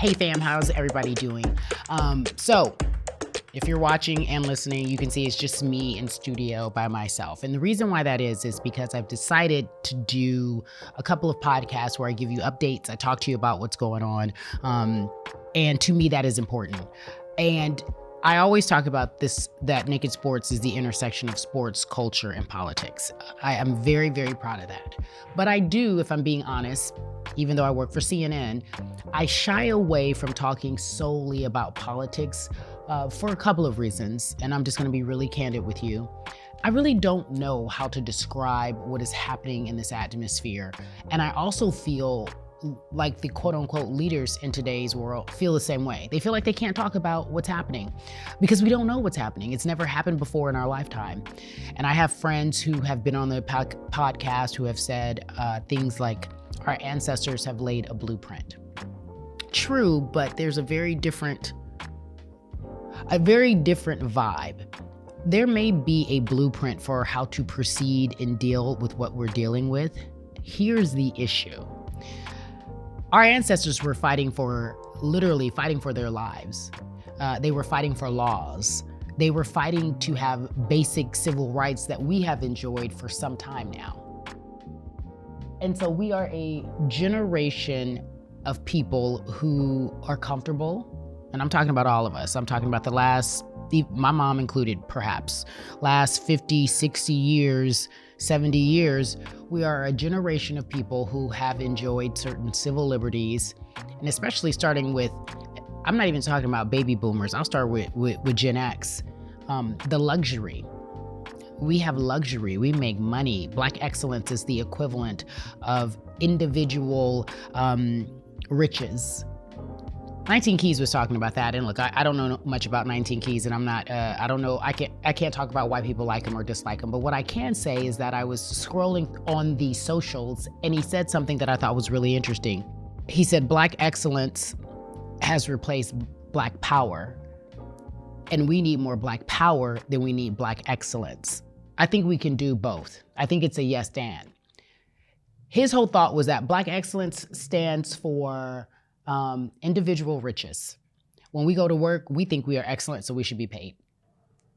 Hey fam, how's everybody doing? So if you're watching and listening, you can see it's just me in studio by myself. And the reason why that is because I've decided to do a couple of podcasts where I give you updates. I talk to you about what's going on. And to me, that is important. And I always talk about this, that Naked Sports is the intersection of sports, culture, and politics. I am very, very proud of that. But I do, if I'm being honest, even though I work for CNN, I shy away from talking solely about politics for a couple of reasons. And I'm just gonna be really candid with you. I really don't know how to describe what is happening in this atmosphere. And I also feel like the quote unquote leaders in today's world feel the same way. They feel like they can't talk about what's happening because we don't know what's happening. It's never happened before in our lifetime. And I have friends who have been on the podcast who have said things like, our ancestors have laid a blueprint. True, but there's a very different vibe. There may be a blueprint for how to proceed and deal with what we're dealing with. Here's the issue. Our ancestors were literally fighting for their lives. They were fighting for laws. They were fighting to have basic civil rights that we have enjoyed for some time now. And so we are a generation of people who are comfortable. And I'm talking about all of us. I'm talking about the last, my mom included perhaps, last 50, 60 years, 70 years, we are a generation of people who have enjoyed certain civil liberties, and especially starting with, I'm not even talking about baby boomers, I'll start with Gen X, the luxury. We have luxury, we make money. Black excellence is the equivalent of individual riches. 19 Keys was talking about that, and look, I don't know much about 19 Keys, and I'm not, I don't know, I can't talk about why people like him or dislike him, but what I can say is that I was scrolling on the socials, and he said something that I thought was really interesting. He said, Black excellence has replaced Black power, and we need more Black power than we need Black excellence. I think we can do both. I think it's a yes and. His whole thought was that Black excellence stands for individual riches. When we go to work, we think we are excellent, so we should be paid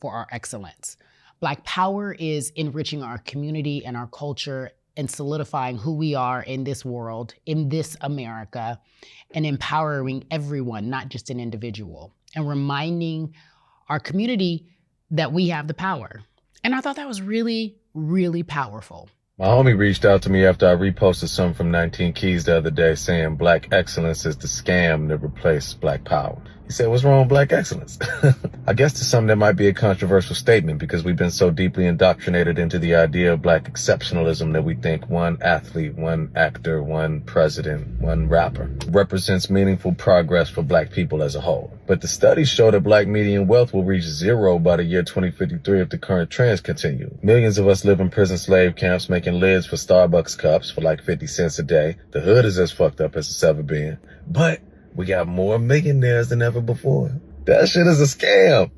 for our excellence. Black power is enriching our community and our culture and solidifying who we are in this world, in this America, and empowering everyone, not just an individual, and reminding our community that we have the power. And I thought that was really, really powerful. My homie reached out to me after I reposted something from 19 Keys the other day saying Black excellence is the scam that replaced Black power. He said, what's wrong with Black excellence? I guess to some that might be a controversial statement because we've been so deeply indoctrinated into the idea of Black exceptionalism that we think one athlete, one actor, one president, one rapper represents meaningful progress for Black people as a whole. But the studies show that Black median wealth will reach zero by the year 2053 if the current trends continue. Millions of us live in prison slave camps making lids for Starbucks cups for like 50 cents a day. The hood is as fucked up as it's ever been. But we got more millionaires than ever before. That shit is a scam.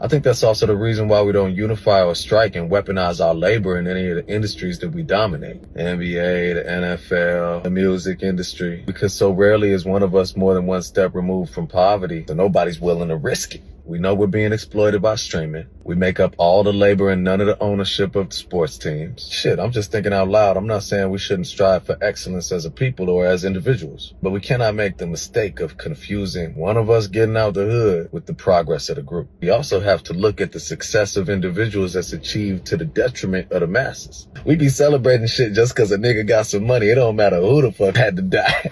I think that's also the reason why we don't unify or strike and weaponize our labor in any of the industries that we dominate. The NBA, the NFL, the music industry. Because so rarely is one of us more than one step removed from poverty, so nobody's willing to risk it. We know we're being exploited by streaming. We make up all the labor and none of the ownership of the sports teams. Shit, I'm just thinking out loud. I'm not saying we shouldn't strive for excellence as a people or as individuals, but we cannot make the mistake of confusing one of us getting out the hood with the progress of the group. We also have to look at the success of individuals that's achieved to the detriment of the masses. We be celebrating shit just cause a nigga got some money. It don't matter who the fuck had to die.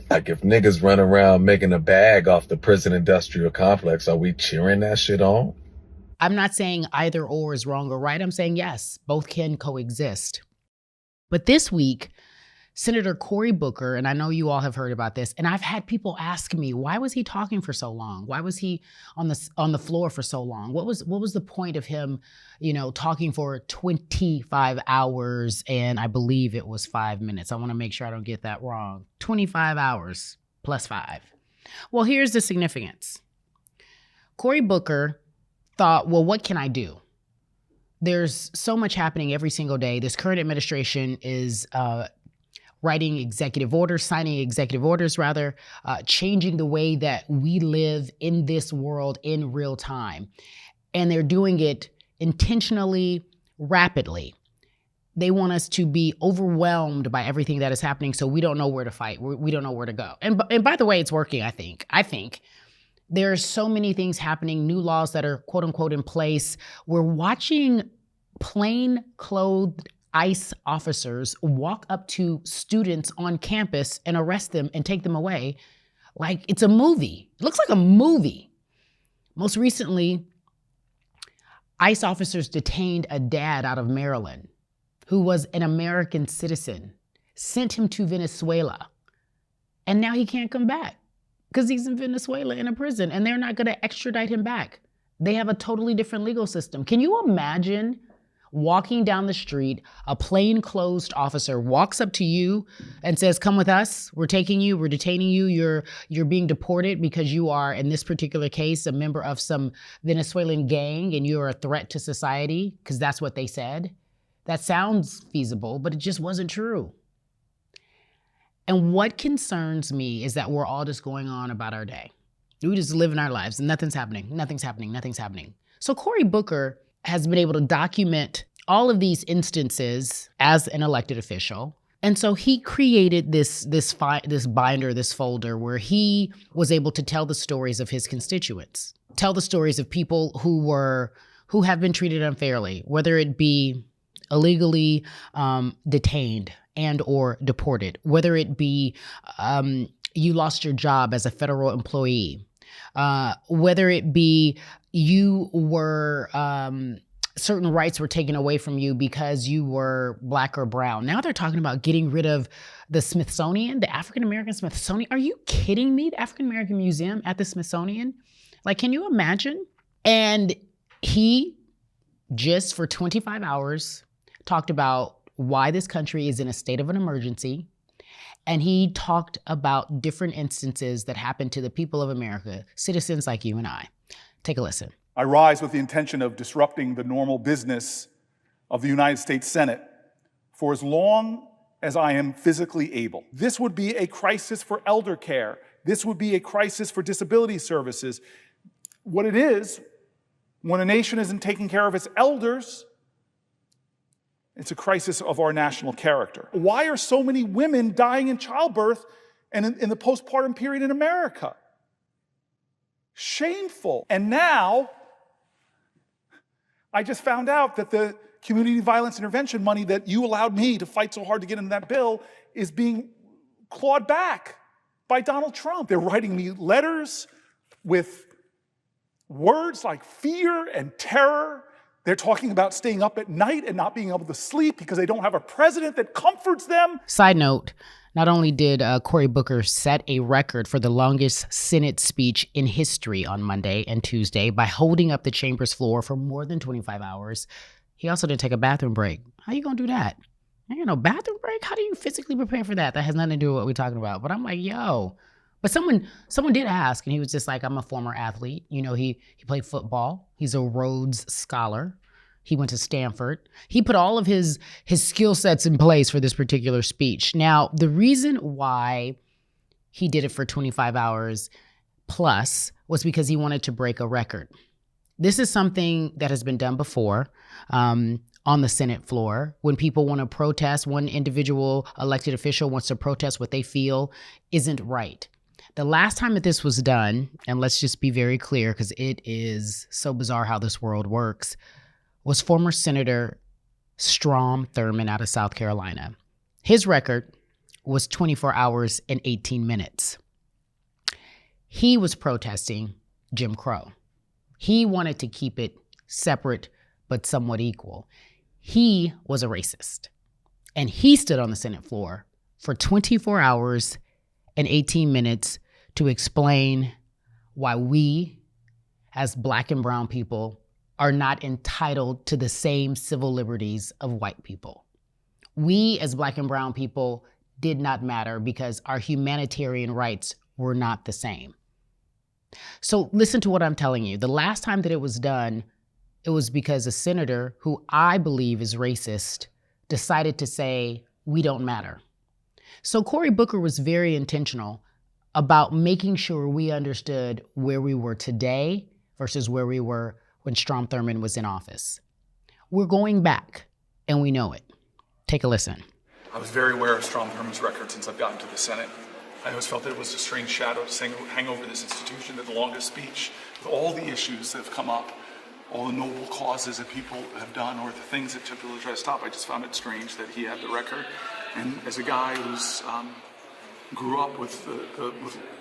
Like if niggas run around making a bag off the prison industrial complex, are we cheering that shit on? I'm not saying either or is wrong or right. I'm saying yes, both can coexist. But this week, Senator Cory Booker, and I know you all have heard about this, and I've had people ask me, why was he talking for so long? Why was he on the floor for so long? What was the point of him, talking for 25 hours and I believe it was 5 minutes. I want to make sure I don't get that wrong. 25 hours plus 5. Well, here's the significance. Cory Booker thought, well, what can I do? There's so much happening every single day. This current administration is writing executive orders, signing executive orders rather, changing the way that we live in this world in real time. And they're doing it intentionally, rapidly. They want us to be overwhelmed by everything that is happening, so we don't know where to fight. We don't know where to go. And by the way, it's working, I think. There are so many things happening, new laws that are quote unquote in place. We're watching plain clothed ICE officers walk up to students on campus and arrest them and take them away like it's a movie. It looks like a movie. Most recently, ICE officers detained a dad out of Maryland who was an American citizen, sent him to Venezuela, and now he can't come back because he's in Venezuela in a prison, and they're not going to extradite him back. They have a totally different legal system. Can you imagine walking down the street, a plainclothes officer walks up to you and says, "Come with us. We're taking you. We're detaining you. You're being deported because you are, in this particular case, a member of some Venezuelan gang, and you're a threat to society," because that's what they said. That sounds feasible, but it just wasn't true. And what concerns me is that we're all just going on about our day. We just living our lives and nothing's happening. So Cory Booker has been able to document all of these instances as an elected official. And so he created this binder, this folder, where he was able to tell the stories of his constituents, tell the stories of people who have been treated unfairly, whether it be illegally detained and or deported, whether it be you lost your job as a federal employee, whether it be you were certain rights were taken away from you because you were Black or brown. Now they're talking about getting rid of the Smithsonian, the African American Smithsonian. Are you kidding me? The African American Museum at the Smithsonian? Like, can you imagine? And he just for 25 hours talked about why this country is in a state of an emergency. And he talked about different instances that happened to the people of America, citizens like you and I. Take a listen. I rise with the intention of disrupting the normal business of the United States Senate for as long as I am physically able. This would be a crisis for elder care. This would be a crisis for disability services. What it is, when a nation isn't taking care of its elders, it's a crisis of our national character. Why are so many women dying in childbirth and in the postpartum period in America? Shameful. And now, I just found out that the community violence intervention money that you allowed me to fight so hard to get into that bill is being clawed back by Donald Trump. They're writing me letters with words like fear and terror. They're talking about staying up at night and not being able to sleep because they don't have a president that comforts them. Side note, not only did Cory Booker set a record for the longest Senate speech in history on Monday and Tuesday by holding up the chamber's floor for more than 25 hours, he also didn't take a bathroom break. How you gonna do that? Ain't no bathroom break? How do you physically prepare for that? That has nothing to do with what we're talking about. But I'm like, yo. But someone did ask, and he was just like, I'm a former athlete. You know, he played football. He's a Rhodes Scholar. He went to Stanford. He put all of his skill sets in place for this particular speech. Now, the reason why he did it for 25 hours plus was because he wanted to break a record. This is something that has been done before on the Senate floor. When people want to protest, one individual elected official wants to protest what they feel isn't right. The last time that this was done, and let's just be very clear because it is so bizarre how this world works, was former Senator Strom Thurmond out of South Carolina. His record was 24 hours and 18 minutes. He was protesting Jim Crow. He wanted to keep it separate but somewhat equal. He was a racist. And he stood on the Senate floor for 24 hours and 18 minutes to explain why we, as Black and brown people, are not entitled to the same civil liberties of white people. We, as Black and brown people, did not matter because our humanitarian rights were not the same. So listen to what I'm telling you. The last time that it was done, it was because a senator who I believe is racist decided to say, we don't matter. So Cory Booker was very intentional about making sure we understood where we were today versus where we were when Strom Thurmond was in office. We're going back, and we know it. Take a listen. I was very aware of Strom Thurmond's record since I've gotten to the Senate. I always felt that it was a strange shadow to hang over this institution, that the longest speech, with all the issues that have come up, all the noble causes that people have done, or the things that took to try to stop. I just found it strange that he had the record. And as a guy who's grew up with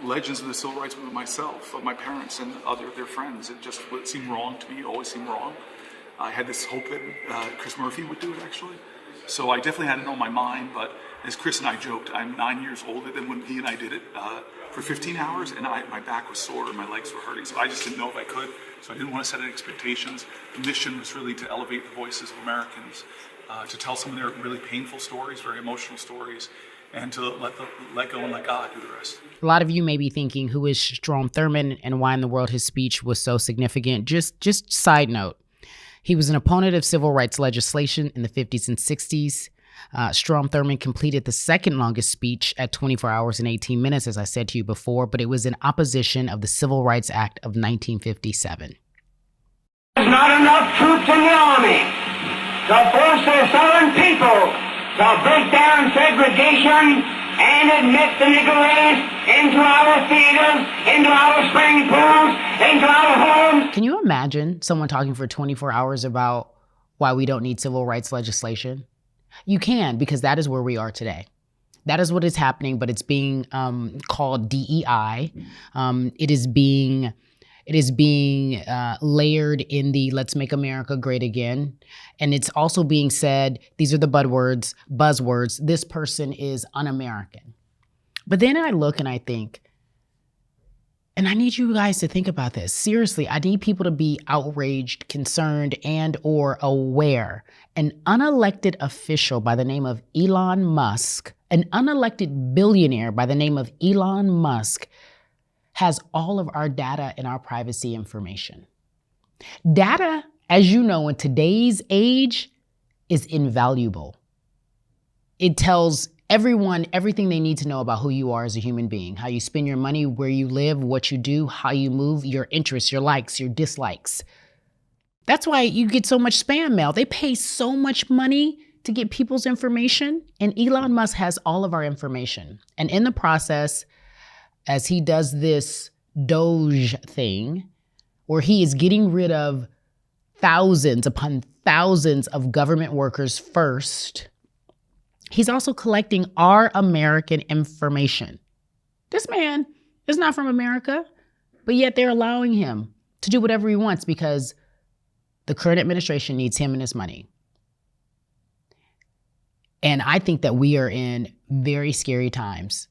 legends of the civil rights movement myself, of my parents and their friends, it seemed wrong to me. It always seemed wrong. I had this hope that Chris Murphy would do it, actually. So I definitely had it on my mind, but as Chris and I joked, I'm 9 years older than when he and I did it for 15 hours, and my back was sore and my legs were hurting, so I just didn't know if I could. So I didn't want to set any expectations. The mission was really to elevate the voices of Americans, to tell some of their really painful stories, very emotional stories, and to let go and let God do the rest. A lot of you may be thinking, who is Strom Thurmond and why in the world his speech was so significant? Just side note. He was an opponent of civil rights legislation in the 50s and 60s. Strom Thurmond completed the second longest speech at 24 hours and 18 minutes, as I said to you before, but it was in opposition of the Civil Rights Act of 1957. There's not enough troops in the army to force the Southern people to break down segregation and admit the Negro race into our theaters, into our swimming pools, into our homes. Can you imagine someone talking for 24 hours about why we don't need civil rights legislation? You can, because that is where we are today. That is what is happening, but it's being called DEI. It is being layered in the "Let's Make America Great Again," and it's also being said. These are the buzzwords. This person is un-American. But then I look and I think, and I need you guys to think about this. Seriously, I need people to be outraged, concerned, and or aware. An unelected official by the name of Elon Musk, an unelected billionaire by the name of Elon Musk, has all of our data and our privacy information. Data, as you know, in today's age, is invaluable. It tells everyone everything they need to know about who you are as a human being, how you spend your money, where you live, what you do, how you move, your interests, your likes, your dislikes. That's why you get so much spam mail. They pay so much money to get people's information, and Elon Musk has all of our information. And in the process, as he does this Doge thing, where he is getting rid of thousands upon thousands of government workers first, he's also collecting our American information. This man is not from America, but yet they're allowing him to do whatever he wants because the current administration needs him and his money. And I think that we are in very scary times.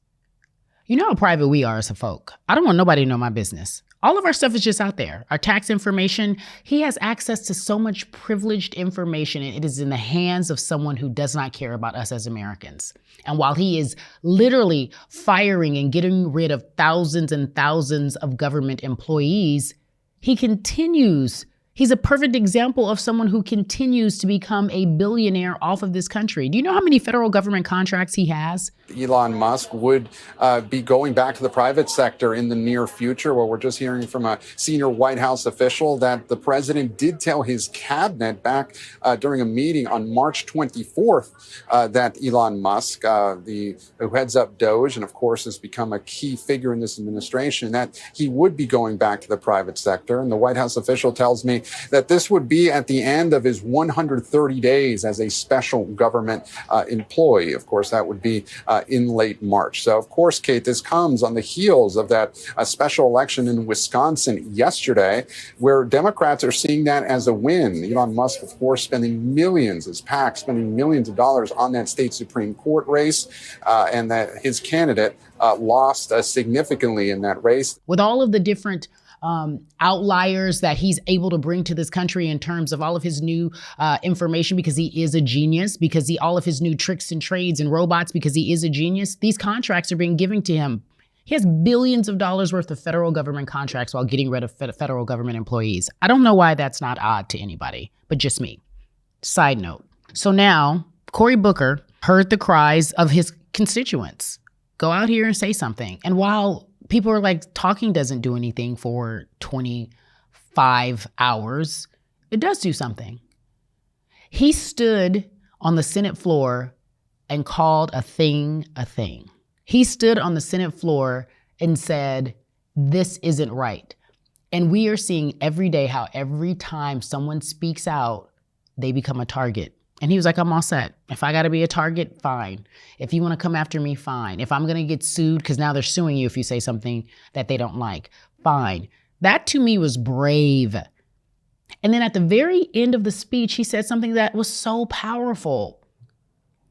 You know how private we are as a folk. I don't want nobody to know my business. All of our stuff is just out there. Our tax information, he has access to so much privileged information, and it is in the hands of someone who does not care about us as Americans. And while he is literally firing and getting rid of thousands and thousands of government employees, he continues. He's a perfect example of someone who continues to become a billionaire off of this country. Do you know how many federal government contracts he has? Elon Musk would be going back to the private sector in the near future, where we're just hearing from a senior White House official that the president did tell his cabinet back during a meeting on March 24th that Elon Musk, who heads up Doge and of course has become a key figure in this administration, that he would be going back to the private sector. And the White House official tells me that this would be at the end of his 130 days as a special government employee. Of course, that would be in late March. So, of course, Kate, this comes on the heels of that special election in Wisconsin yesterday, where Democrats are seeing that as a win. Elon Musk, of course, spending millions, his PAC spending millions of dollars on that state Supreme Court race, and that his candidate lost significantly in that race. With all of the different outliers that he's able to bring to this country in terms of all of his new information, because he is a genius, because all of his new tricks and trades and robots, because he is a genius, these contracts are being given to him. He has billions of dollars worth of federal government contracts while getting rid of federal government employees. I don't know why that's not odd to anybody, but just me. Side note. So now Cory Booker heard the cries of his constituents. Go out here and say something. And while people are like, talking doesn't do anything for 25 hours, it does do something. He stood on the Senate floor and called a thing a thing. He stood on the Senate floor and said, this isn't right. And we are seeing every day how every time someone speaks out, they become a target. And he was like, I'm all set. If I got to be a target, fine. If you want to come after me, fine. If I'm going to get sued, because now they're suing you if you say something that they don't like, fine. That to me was brave. And then at the very end of the speech, he said something that was so powerful.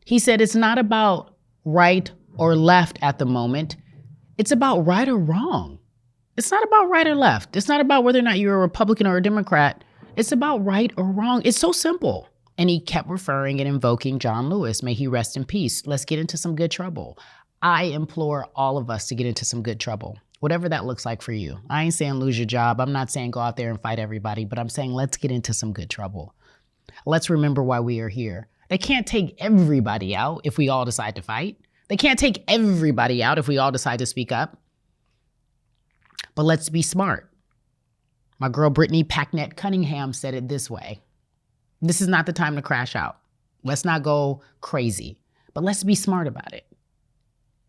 He said, it's not about right or left at the moment. It's about right or wrong. It's not about right or left. It's not about whether or not you're a Republican or a Democrat. It's about right or wrong. It's so simple. And he kept referring and invoking John Lewis. May he rest in peace. Let's get into some good trouble. I implore all of us to get into some good trouble, whatever that looks like for you. I ain't saying lose your job. I'm not saying go out there and fight everybody, but I'm saying let's get into some good trouble. Let's remember why we are here. They can't take everybody out if we all decide to fight. They can't take everybody out if we all decide to speak up. But let's be smart. My girl Brittany Packnett Cunningham said it this way. This is not the time to crash out. Let's not go crazy, but let's be smart about it.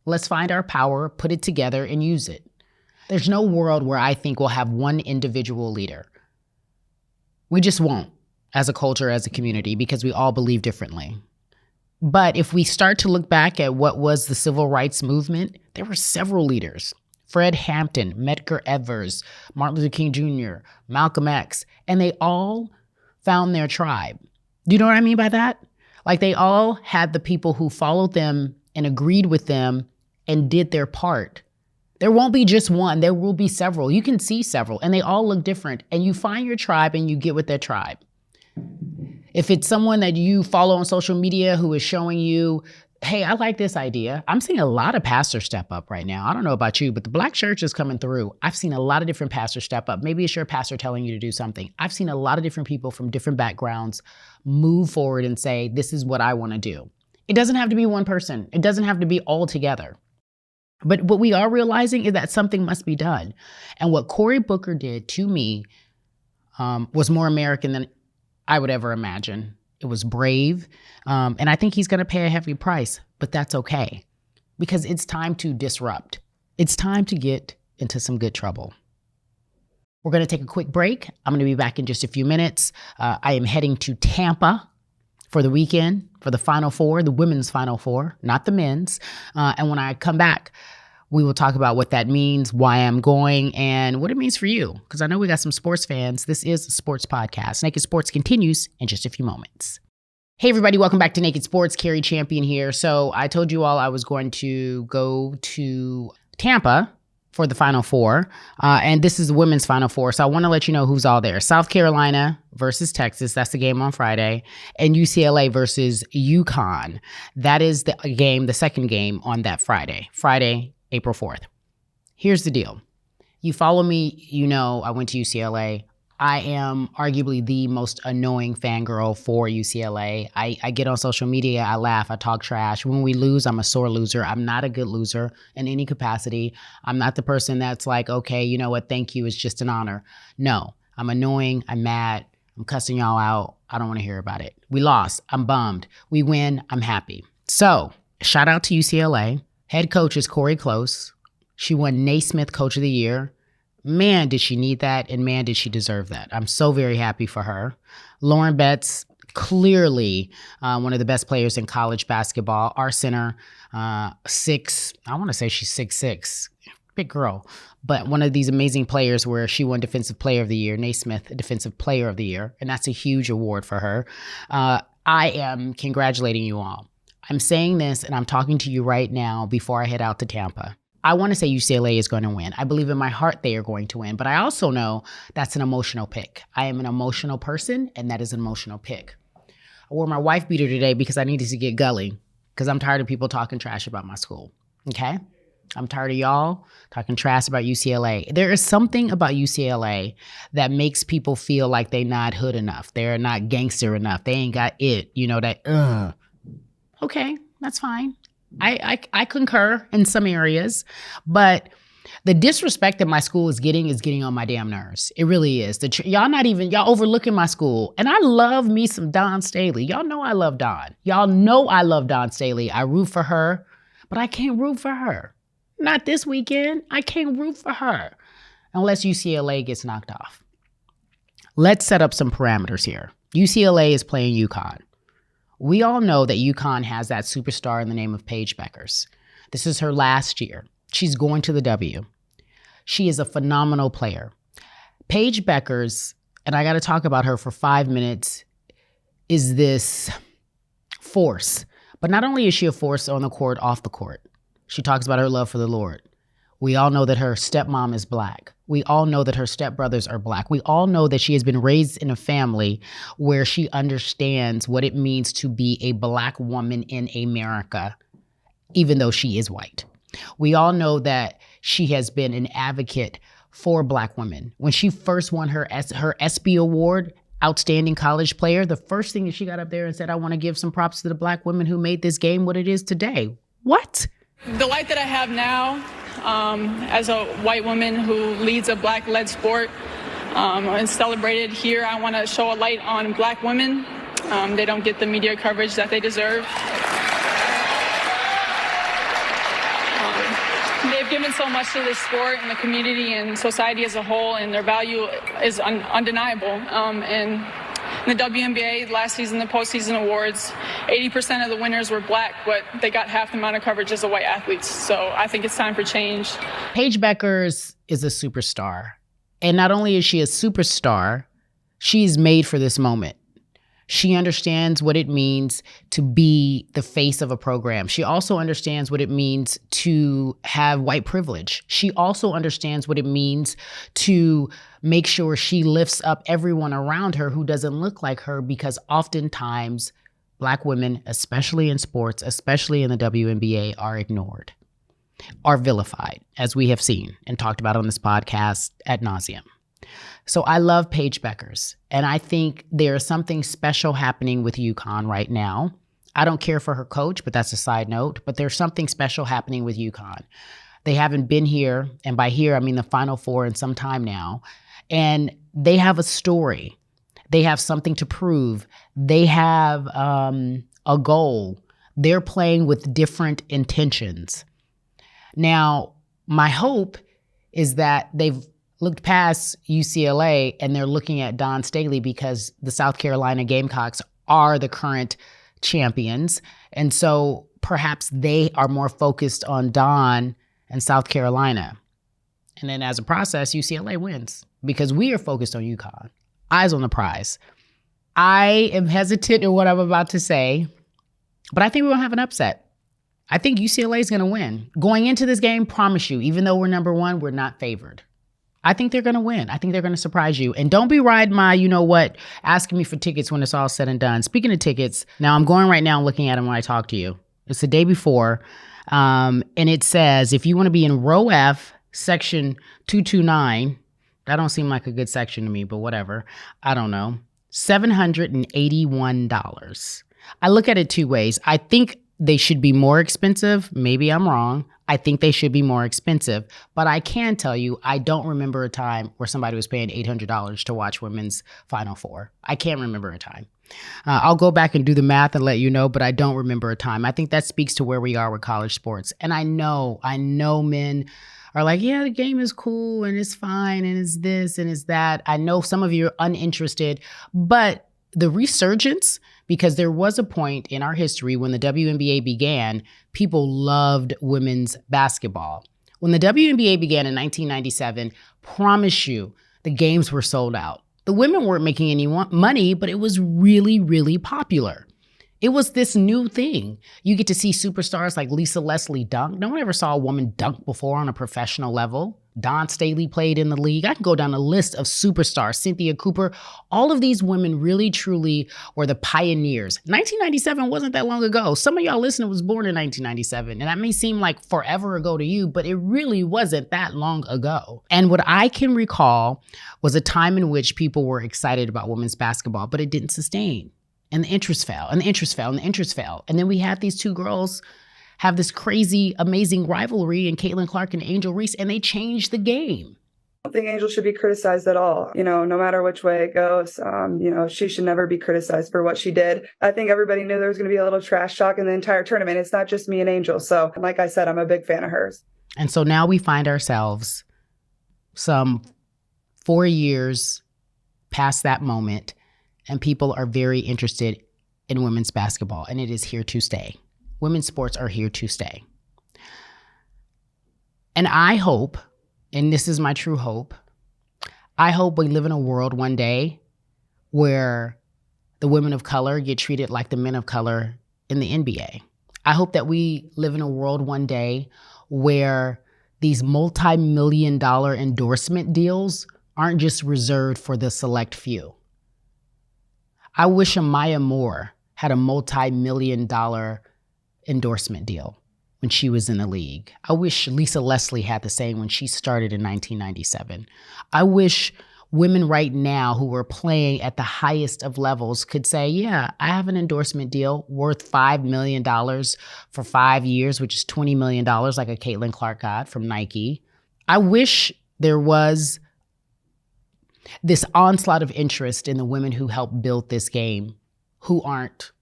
Let's find our power, put it together, and use it. There's no world where I think we'll have one individual leader. We just won't, as a culture, as a community, because we all believe differently. But if we start to look back at what was the civil rights movement, there were several leaders. Fred Hampton, Medgar Evers, Martin Luther King Jr., Malcolm X, and they all found their tribe. Do you know what I mean by that? Like they all had the people who followed them and agreed with them and did their part. There won't be just one, there will be several. You can see several and they all look different, and you find your tribe and you get with their tribe. If it's someone that you follow on social media who is showing you, hey, I like this idea. I'm seeing a lot of pastors step up right now. I don't know about you, but the Black church is coming through. I've seen a lot of different pastors step up. Maybe it's your pastor telling you to do something. I've seen a lot of different people from different backgrounds move forward and say, this is what I want to do. It doesn't have to be one person. It doesn't have to be all together. But what we are realizing is that something must be done. And what Cory Booker did to me was more American than I would ever imagine. It was brave. And I think he's going to pay a heavy price, but that's okay because it's time to disrupt. It's time to get into some good trouble. We're going to take a quick break. I'm going to be back in just a few minutes. I am heading to Tampa for the weekend for the Final Four, the women's Final Four, not the men's. And when I come back, we will talk about what that means, why I'm going, and what it means for you. Because I know we got some sports fans. This is a sports podcast. Naked Sports continues in just a few moments. Hey, everybody. Welcome back to Naked Sports. Cari Champion here. So I told you all I was going to go to Tampa for the Final Four. And this is the women's Final Four. So I want to let you know who's all there. South Carolina versus Texas. That's the game on Friday. And UCLA versus UConn. That is the game, the second game on that Friday, April 4th. Here's the deal. You follow me, you know I went to UCLA. I am arguably the most annoying fangirl for UCLA. I get on social media, I laugh, I talk trash. When we lose, I'm a sore loser. I'm not a good loser in any capacity. I'm not the person that's like, okay, you know what, thank you, it's just an honor. No, I'm annoying, I'm mad, I'm cussing y'all out. I don't want to hear about it. We lost, I'm bummed. We win, I'm happy. So, shout out to UCLA. Head coach is Corey Close. She won Naismith Coach of the Year. Man, did she need that, and man, did she deserve that. I'm so very happy for her. Lauren Betts, clearly one of the best players in college basketball. Our center, I want to say she's 6'6", big girl, but one of these amazing players where she won Defensive Player of the Year, Naismith Defensive Player of the Year, and that's a huge award for her. I am congratulating you all. I'm saying this and I'm talking to you right now before I head out to Tampa. I want to say UCLA is going to win. I believe in my heart they are going to win, but I also know that's an emotional pick. I am an emotional person, and that is an emotional pick. I wore my wife beater today because I needed to get gully because I'm tired of people talking trash about my school, okay? I'm tired of y'all talking trash about UCLA. There is something about UCLA that makes people feel like they're not hood enough. They're not gangster enough. They ain't got it, you know, that, Okay, that's fine. I concur in some areas, but the disrespect that my school is getting on my damn nerves. It really is. Y'all overlooking my school. And I love me some Dawn Staley. Y'all know I love Dawn. Y'all know I love Dawn Staley. I root for her, but I can't root for her. Not this weekend. I can't root for her unless UCLA gets knocked off. Let's set up some parameters here. UCLA is playing UConn. We all know that UConn has that superstar in the name of Paige Bueckers. This is her last year. She's going to the W. She is a phenomenal player. Paige Bueckers, and I got to talk about her for 5 minutes, is this force. But not only is she a force on the court, off the court. She talks about her love for the Lord. We all know that her stepmom is Black. We all know that her stepbrothers are Black. We all know that she has been raised in a family where she understands what it means to be a Black woman in America, even though she is white. We all know that she has been an advocate for Black women. When she first won her ESPY award, Outstanding College Player, the first thing that she got up there and said, I want to give some props to the Black women who made this game what it is today. What? The light that I have now as a white woman who leads a Black-led sport and celebrated here, I want to show a light on Black women. They don't get the media coverage that they deserve. They've given so much to this sport and the community and society as a whole, and their value is undeniable. And in the WNBA last season, the postseason awards, 80% of the winners were Black, but they got half the amount of coverage as the white athletes. So I think it's time for change. Paige Bueckers is a superstar. And not only is she a superstar, she's made for this moment. She understands what it means to be the face of a program. She also understands what it means to have white privilege. She also understands what it means to make sure she lifts up everyone around her who doesn't look like her, because oftentimes Black women, especially in sports, especially in the WNBA, are ignored, are vilified, as we have seen and talked about on this podcast ad nauseum. So I love Paige Bueckers, and I think there is something special happening with UConn right now. I don't care for her coach, but that's a side note, but there's something special happening with UConn. They haven't been here, and by here, I mean the Final Four in some time now, and they have a story. They have something to prove. They have a goal. They're playing with different intentions. Now, my hope is that they've looked past UCLA and they're looking at Dawn Staley, because the South Carolina Gamecocks are the current champions. And so perhaps they are more focused on Dawn and South Carolina. And then as a process, UCLA wins because we are focused on UConn. Eyes on the prize. I am hesitant in what I'm about to say, but I think we're going to have an upset. I think UCLA is going to win. Going into this game, promise you, even though we're number one, we're not favored. I think they're going to win. I think they're going to surprise you. And don't be riding my, you know what, asking me for tickets when it's all said and done. Speaking of tickets, now I'm going right now and looking at them when I talk to you. It's the day before. And it says, if you want to be in row F, section 229, that don't seem like a good section to me, but whatever. I don't know. $781. I look at it two ways. I think they should be more expensive. Maybe I'm wrong. I think they should be more expensive. But I can tell you, I don't remember a time where somebody was paying $800 to watch women's Final Four. I can't remember a time. I'll go back and do the math and let you know, but I don't remember a time. I think that speaks to where we are with college sports. And I know men are like, yeah, the game is cool and it's fine and it's this and it's that. I know some of you are uninterested, but the resurgence, because there was a point in our history when the WNBA began, people loved women's basketball. When the WNBA began in 1997, promise you, the games were sold out. The women weren't making any money, but it was really, really popular. It was this new thing. You get to see superstars like Lisa Leslie dunk. No one ever saw a woman dunk before on a professional level. Dawn Staley played in the league. I can go down a list of superstars. Cynthia Cooper. All of these women really, truly were the pioneers. 1997 wasn't that long ago. Some of y'all listening was born in 1997, and that may seem like forever ago to you, but it really wasn't that long ago. And what I can recall was a time in which people were excited about women's basketball, but it didn't sustain. And the interest fell, and the interest fell, and the interest fell. And then we had these two girls have this crazy, amazing rivalry in Caitlin Clark and Angel Reese, and they changed the game. I don't think Angel should be criticized at all. No matter which way it goes, she should never be criticized for what she did. I think everybody knew there was going to be a little trash talk in the entire tournament. It's not just me and Angel. So like I said, I'm a big fan of hers. And so now we find ourselves some 4 years past that moment, and people are very interested in women's basketball, and it is here to stay. Women's sports are here to stay. And I hope, and this is my true hope, I hope we live in a world one day where the women of color get treated like the men of color in the NBA. I hope that we live in a world one day where these multi-million-dollar endorsement deals aren't just reserved for the select few. I wish Amaya Moore had a multi-million-dollar endorsement deal when she was in the league. I wish Lisa Leslie had the same when she started in 1997. I wish women right now who are playing at the highest of levels could say, yeah, I have an endorsement deal worth $5 million for 5 years, which is $20 million like a Caitlin Clark got from Nike. I wish there was this onslaught of interest in the women who helped build this game, who aren't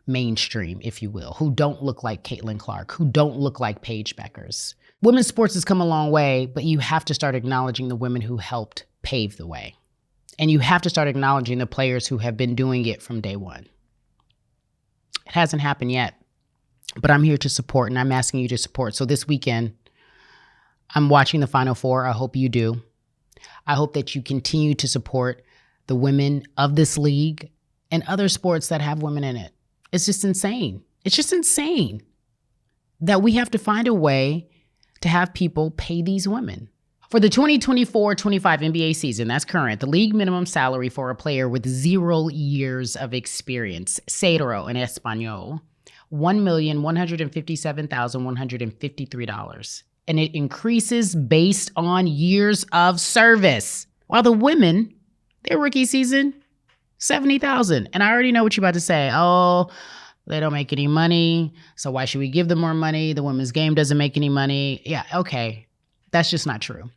mainstream, if you will, who don't look like Caitlin Clark, who don't look like Paige Bueckers. Women's sports has come a long way, but you have to start acknowledging the women who helped pave the way. And you have to start acknowledging the players who have been doing it from day one. It hasn't happened yet, but I'm here to support, and I'm asking you to support. So this weekend, I'm watching the Final Four. I hope you do. I hope that you continue to support the women of this league and other sports that have women in it. It's just insane. It's just insane that we have to find a way to have people pay these women. For the 2024-25 NBA season, that's current, the league minimum salary for a player with 0 years of experience, cero en español, $1,157,153. And it increases based on years of service. While the women, their rookie season, $70,000. And I already know what you're about to say. Oh, they don't make any money, so why should we give them more money? The women's game doesn't make any money. Yeah, okay. That's just not true.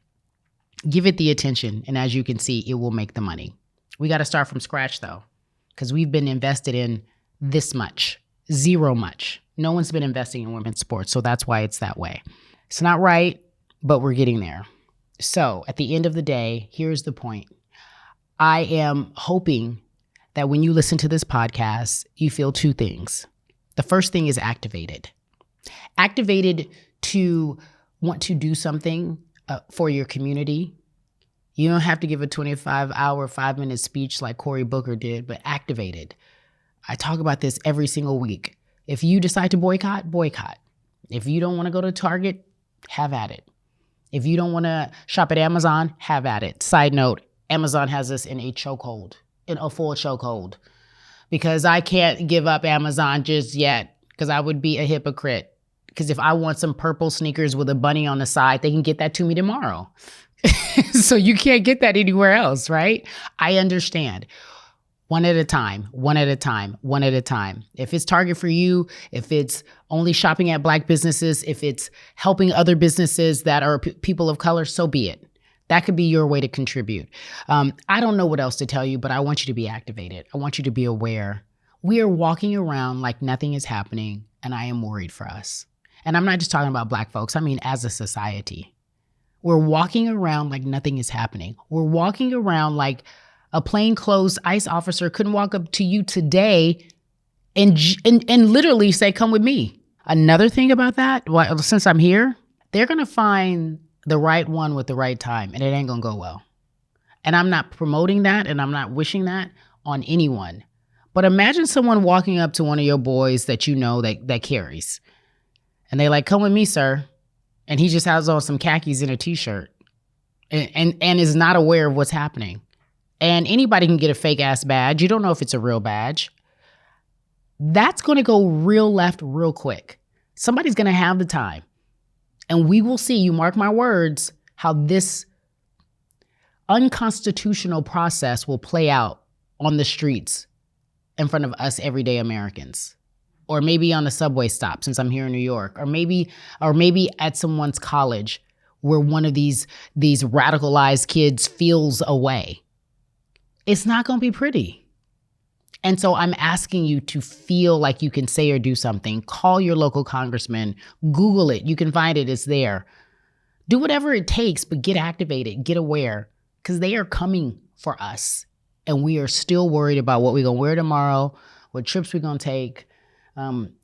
Give it the attention, and as you can see, it will make the money. We got to start from scratch, though, because we've been invested in this much, zero much. No one's been investing in women's sports, so that's why it's that way. It's not right, but we're getting there. So at the end of the day, here's the point. I am hoping that when you listen to this podcast, you feel two things. The first thing is activated. Activated to want to do something for your community. You don't have to give a 25-hour, 5-minute speech like Cory Booker did, but activated. I talk about this every single week. If you decide to boycott, boycott. If you don't want to go to Target, have at it. If you don't want to shop at Amazon, have at it. Side note, Amazon has us in a chokehold, in a full chokehold, because I can't give up Amazon just yet, because I would be a hypocrite. Because if I want some purple sneakers with a bunny on the side, they can get that to me tomorrow. So you can't get that anywhere else, right? I understand. One at a time, one at a time, one at a time. If it's Target for you, if it's only shopping at Black businesses, if it's helping other businesses that are people of color, so be it. That could be your way to contribute. I don't know what else to tell you, but I want you to be activated. I want you to be aware. We are walking around like nothing is happening, and I am worried for us. And I'm not just talking about Black folks. I mean, as a society, we're walking around like nothing is happening. We're walking around like a plainclothes ICE officer couldn't walk up to you today and literally say, come with me. Another thing about that, well, since I'm here, they're going to find the right one with the right time, and it ain't going to go well. And I'm not promoting that, and I'm not wishing that on anyone. But imagine someone walking up to one of your boys that you know that carries. And they like, come with me, sir. And he just has on some khakis and a t-shirt and is not aware of what's happening. And anybody can get a fake ass badge. You don't know if it's a real badge. That's going to go real left real quick. Somebody's going to have the time. And we will see, you mark my words, how this unconstitutional process will play out on the streets in front of us everyday Americans. or maybe on a subway stop since I'm here in New York, or maybe at someone's college where one of these radicalized kids feels away. It's not going to be pretty. And so I'm asking you to feel like you can say or do something. Call your local congressman, Google it. You can find it, it's there. Do whatever it takes, but get activated, get aware, because they are coming for us. And we are still worried about what we're going to wear tomorrow, what trips we're going to take,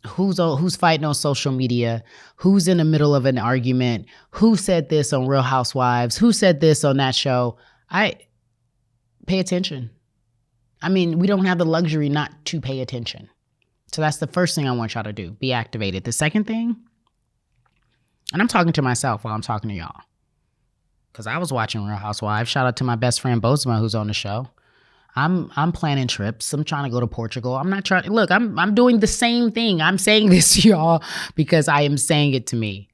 who's fighting on social media, who's in the middle of an argument, who said this on Real Housewives, who said this on that show. Pay attention. I mean, we don't have the luxury not to pay attention. So that's the first thing I want y'all to do, be activated. The second thing, and I'm talking to myself while I'm talking to y'all, because I was watching Real Housewives. Shout out to my best friend Bozema, who's on the show. I'm planning trips. I'm trying to go to Portugal. I'm not trying. Look, I'm doing the same thing. I'm saying this to y'all because I am saying it to me.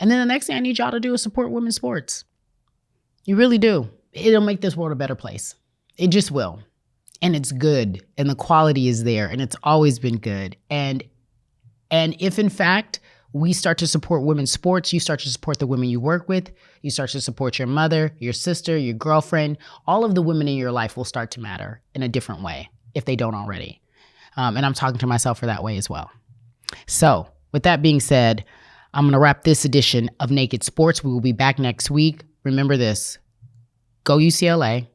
And then the next thing I need y'all to do is support women's sports. You really do. It'll make this world a better place. It just will. And it's good. And the quality is there. And it's always been good. And if in fact we start to support women's sports, you start to support the women you work with, you start to support your mother, your sister, your girlfriend, all of the women in your life will start to matter in a different way if they don't already. And I'm talking to myself for that way as well. So with that being said, I'm going to wrap this edition of Naked Sports. We will be back next week. Remember this, go UCLA.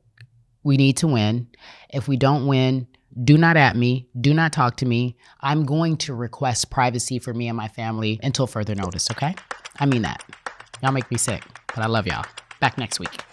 We need to win. If we don't win, do not at me. Do not talk to me. I'm going to request privacy for me and my family until further notice, okay? I mean that. Y'all make me sick, but I love y'all. Back next week.